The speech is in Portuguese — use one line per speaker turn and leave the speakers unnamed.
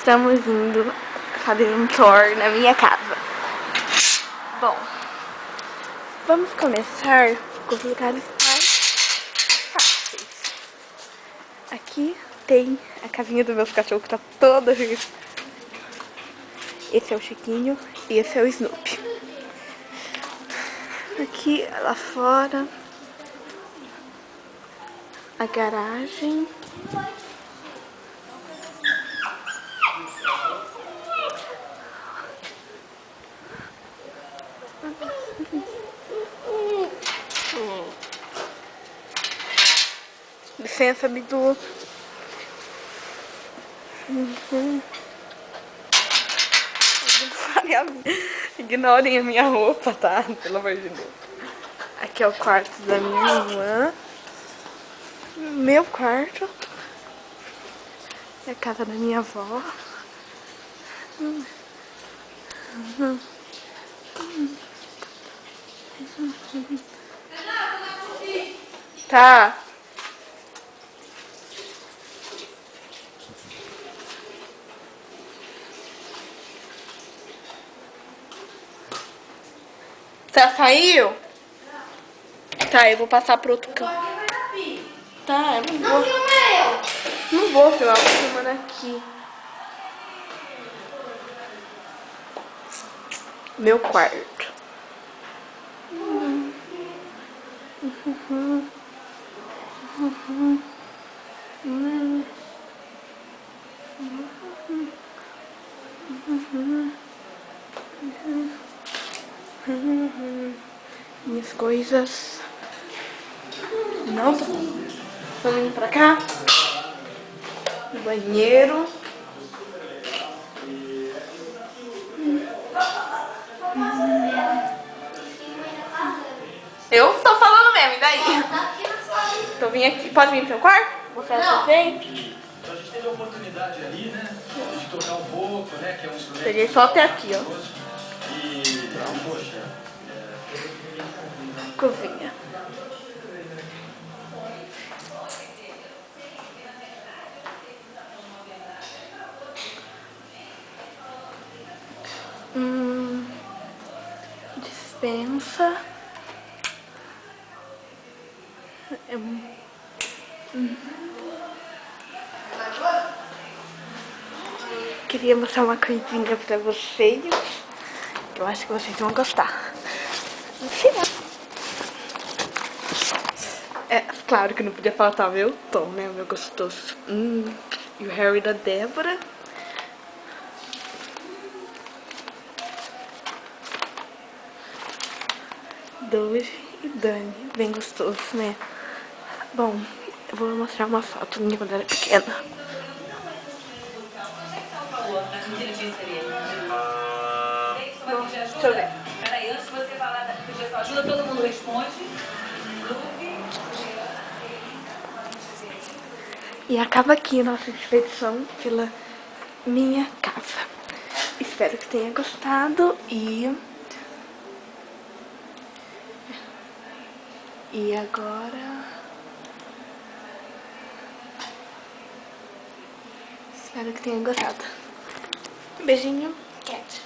Estamos indo fazer um tour na minha casa. Bom, vamos começar com os lugares mais fáceis. Aqui tem a casinha dos meus cachorros que tá toda vez. Esse é o Chiquinho e esse é o Snoopy. Aqui lá fora a garagem. Licença, Bidu. Ignorem a minha roupa, tá? Pelo amor de Deus. Aqui é o quarto da minha irmã. Meu quarto. É a casa da minha avó. Tá. Você já saiu? Tá, eu vou passar pro outro canto. Tá, eu não vou. Não vou filmar, vou filmando aqui. Meu quarto. Minhas coisas. Não, tô indo pra cá. Banheiro. Eu tô falando mesmo, e daí? Tô vindo aqui. Pode vir pro seu quarto? Você não vem?
Então a gente teve a oportunidade ali, né? De tocar um pouco, né? Que é um instrumento.
Peguei só até aqui, ó.
E, poxa.
Cozinha. Dispensa. Queria mostrar uma coisinha pra vocês. Eu acho que vocês vão gostar. É, claro que não podia faltar meu tom, né? O meu gostoso. E o Harry da Débora. Doge e Dani. Bem gostoso, né? Bom, eu vou mostrar uma foto minha quando eu era pequena. Bom, deixa eu ver.
Peraí, antes de você falar da sua ajuda, todo mundo responde.
E acaba aqui a nossa expedição pela minha casa. Espero que tenha gostado e agora espero que tenha gostado. Beijinho, Cat.